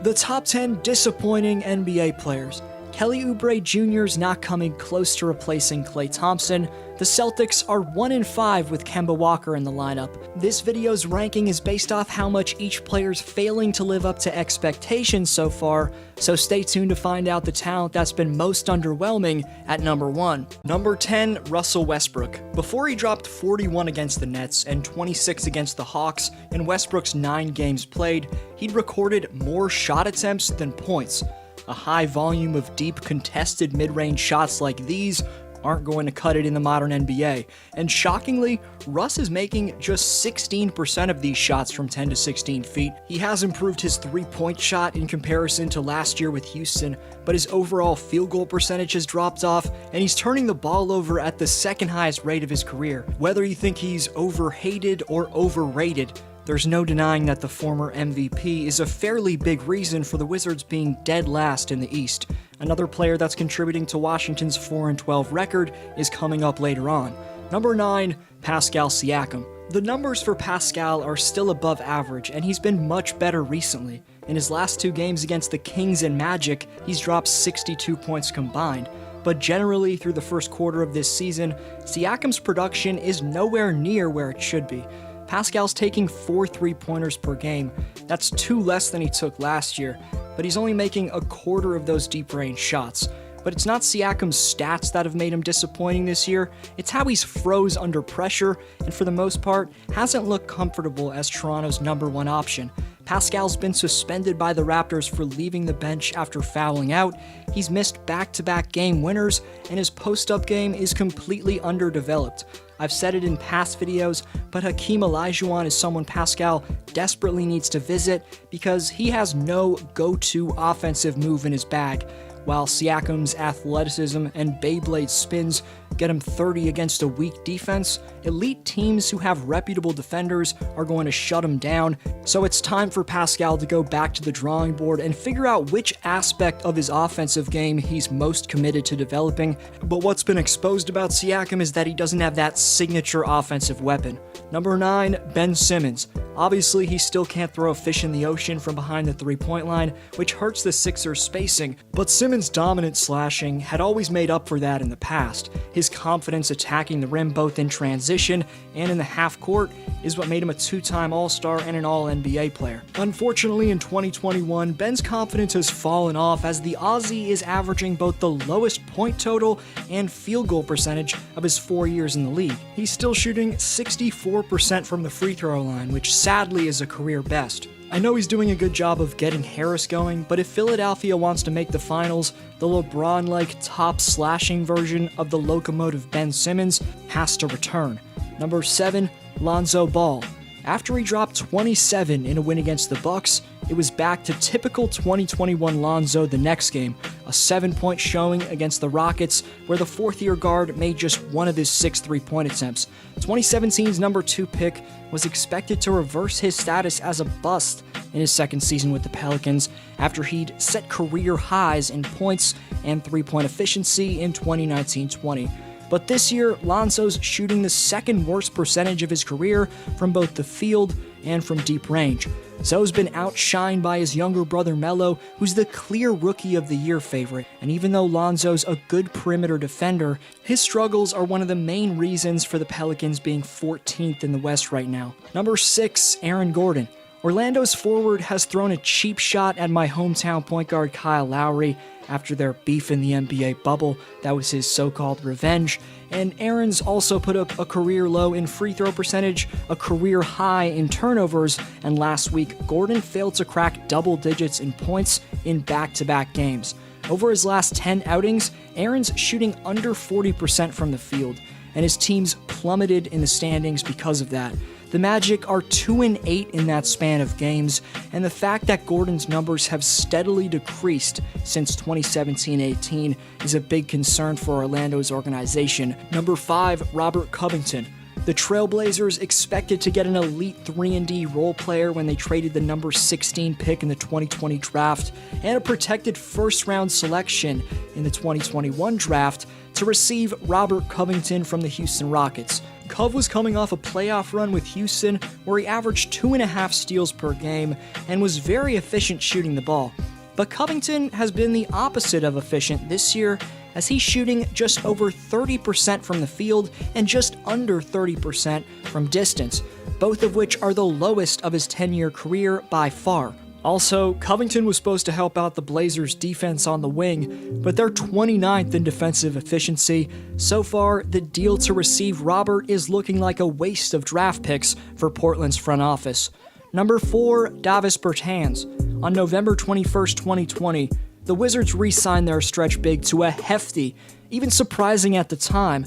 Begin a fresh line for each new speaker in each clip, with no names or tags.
The top 10 disappointing NBA players. Kelly Oubre Jr. is not coming close to replacing Klay Thompson. The Celtics are 1-5 with Kemba Walker in the lineup. This video's ranking is based off how much each player's failing to live up to expectations so far, so stay tuned to find out the talent that's been most underwhelming at number 1. Number 10, Russell Westbrook. Before he dropped 41 against the Nets and 26 against the Hawks in Westbrook's 9 games played, he'd recorded more shot attempts than points. A high volume of deep contested mid-range shots like these aren't going to cut it in the modern NBA. And shockingly, Russ is making just 16% of these shots from 10 to 16 feet. He has improved his three-point shot in comparison to last year with Houston, but his overall field goal percentage has dropped off, and he's turning the ball over at the second highest rate of his career. Whether you think he's overhated or overrated, there's no denying that the former MVP is a fairly big reason for the Wizards being dead last in the East. Another player that's contributing to Washington's 4-12 record is coming up later on. Number 9, Pascal Siakam. The numbers for Pascal are still above average, and he's been much better recently. In his last 2 games against the Kings and Magic, he's dropped 62 points combined. But generally, through the first quarter of this season, Siakam's production is nowhere near where it should be. Pascal's taking 4 3-pointers per game. That's 2 less than he took last year, but he's only making a quarter of those deep-range shots. But it's not Siakam's stats that have made him disappointing this year, it's how he's froze under pressure, and for the most part, hasn't looked comfortable as Toronto's number 1 option. Pascal's been suspended by the Raptors for leaving the bench after fouling out, he's missed back-to-back game winners, and his post-up game is completely underdeveloped. I've said it in past videos, but Hakeem Olajuwon is someone Pascal desperately needs to visit because he has no go-to offensive move in his bag. While Siakam's athleticism and Beyblade spins get him 30 against a weak defense, elite teams who have reputable defenders are going to shut him down, so it's time for Pascal to go back to the drawing board and figure out which aspect of his offensive game he's most committed to developing. But what's been exposed about Siakam is that he doesn't have that signature offensive weapon. Number 9, Ben Simmons. Obviously, he still can't throw a fish in the ocean from behind the three-point line, which hurts the Sixers' spacing, but Simmons' dominant slashing had always made up for that in the past. His confidence attacking the rim both in transition and in the half-court is what made him a 2-time All-Star and an All-NBA player. Unfortunately, in 2021, Ben's confidence has fallen off as the Aussie is averaging both the lowest point total and field goal percentage of his 4 years in the league. He's still shooting 64% from the free throw line, which sadly is a career best. I know he's doing a good job of getting Harris going, but if Philadelphia wants to make the finals, the LeBron-like top slashing version of the locomotive Ben Simmons has to return. Number 7, Lonzo Ball. After he dropped 27 in a win against the Bucks, it was back to typical 2021 Lonzo the next game, a 7-point showing against the Rockets where the 4th-year guard made just 1 of his 6 3-point attempts. 2017's number 2 pick was expected to reverse his status as a bust in his second season with the Pelicans after he'd set career highs in points and 3-point efficiency in 2019-20. But this year, Lonzo's shooting the 2nd worst percentage of his career from both the field and from deep range. Zoe's been outshined by his younger brother Melo, who's the clear Rookie of the Year favorite. And even though Lonzo's a good perimeter defender, his struggles are one of the main reasons for the Pelicans being 14th in the West right now. Number 6, Aaron Gordon. Orlando's forward has thrown a cheap shot at my hometown point guard Kyle Lowry after their beef in the NBA bubble. That was his so-called revenge. And Aaron's also put up a career low in free throw percentage, a career high in turnovers, and last week, Gordon failed to crack double digits in points in back-to-back games. Over his last 10 outings, Aaron's shooting under 40% from the field, and his team's plummeted in the standings because of that. The Magic are 2-8 in that span of games, and the fact that Gordon's numbers have steadily decreased since 2017-18 is a big concern for Orlando's organization. Number 5, Robert Covington. The Trailblazers expected to get an elite 3-and-D role player when they traded the number 16 pick in the 2020 draft and a protected first-round selection in the 2021 draft to receive Robert Covington from the Houston Rockets. Cove was coming off a playoff run with Houston where he averaged 2.5 steals per game and was very efficient shooting the ball. But Covington has been the opposite of efficient this year, as he's shooting just over 30% from the field and just under 30% from distance, both of which are the lowest of his 10-year career by far. Also, Covington was supposed to help out the Blazers' defense on the wing, but they're 29th in defensive efficiency. So far, the deal to receive Robert is looking like a waste of draft picks for Portland's front office. Number 4, Davis Bertans. On November 21st, 2020, the Wizards re-signed their stretch big to a hefty, even surprising at the time,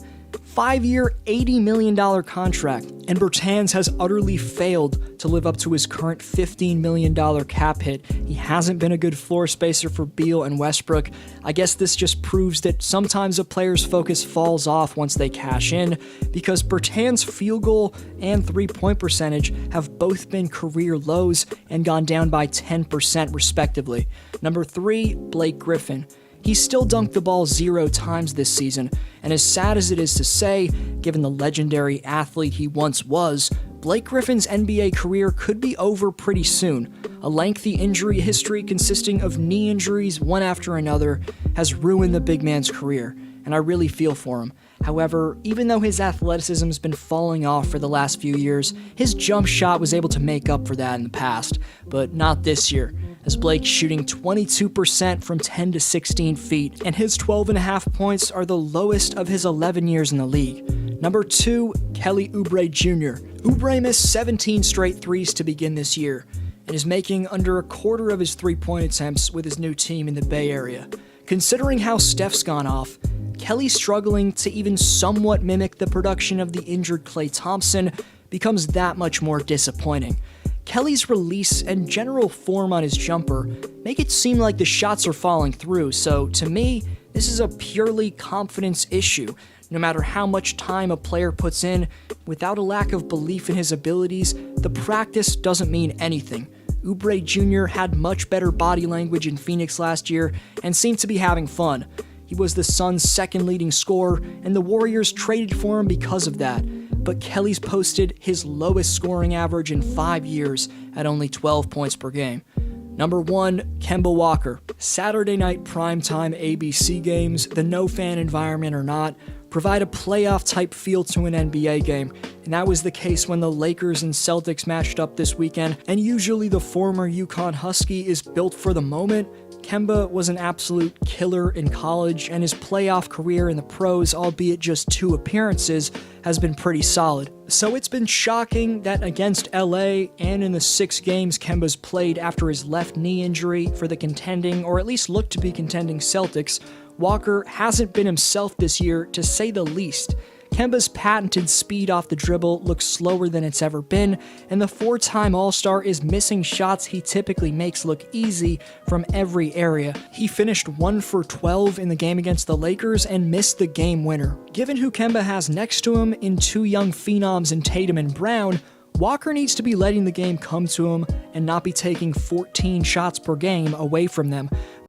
5-year, $80 million contract, and Bertans has utterly failed to live up to his current $15 million cap hit. He hasn't been a good floor spacer for Beal and Westbrook. I guess this just proves that sometimes a player's focus falls off once they cash in, because Bertans' field goal and three-point percentage have both been career lows and gone down by 10% respectively. Number 3, Blake Griffin. He's still dunked the ball 0 times this season, and as sad as it is to say, given the legendary athlete he once was, Blake Griffin's NBA career could be over pretty soon. A lengthy injury history consisting of knee injuries one after another has ruined the big man's career, and I really feel for him. However, even though his athleticism has been falling off for the last few years, his jump shot was able to make up for that in the past, but not this year, as Blake's shooting 22% from 10 to 16 feet, and his 12.5 points are the lowest of his 11 years in the league. Number 2, Kelly Oubre Jr. Oubre missed 17 straight threes to begin this year, and is making under a quarter of his three-point attempts with his new team in the Bay Area. Considering how Steph's gone off, Kelly's struggling to even somewhat mimic the production of the injured Klay Thompson becomes that much more disappointing. Kelly's release and general form on his jumper make it seem like the shots are falling through, so to me, this is a purely confidence issue. No matter how much time a player puts in, without a lack of belief in his abilities, the practice doesn't mean anything. Oubre Jr. had much better body language in Phoenix last year and seemed to be having fun. He was the Suns' second leading scorer, and the Warriors traded for him because of that. But Kelly's posted his lowest scoring average in 5 years at only 12 points per game. Number 1, Kemba Walker. Saturday night primetime ABC games, the no-fan environment or not, provide a playoff-type feel to an NBA game, and that was the case when the Lakers and Celtics matched up this weekend, and usually the former UConn Husky is built for the moment. Kemba was an absolute killer in college, and his playoff career in the pros, albeit just 2 appearances, has been pretty solid. So it's been shocking that against LA and in the 6 games Kemba's played after his left knee injury for the contending, or at least looked to be contending Celtics, Walker hasn't been himself this year, to say the least. Kemba's patented speed off the dribble looks slower than it's ever been, and the 4-time All-Star is missing shots he typically makes look easy from every area. He finished 1 for 12 in the game against the Lakers and missed the game winner. Given who Kemba has next to him in 2 young phenoms in Tatum and Brown, Walker needs to be letting the game come to him and not be taking 14 shots per game away from them.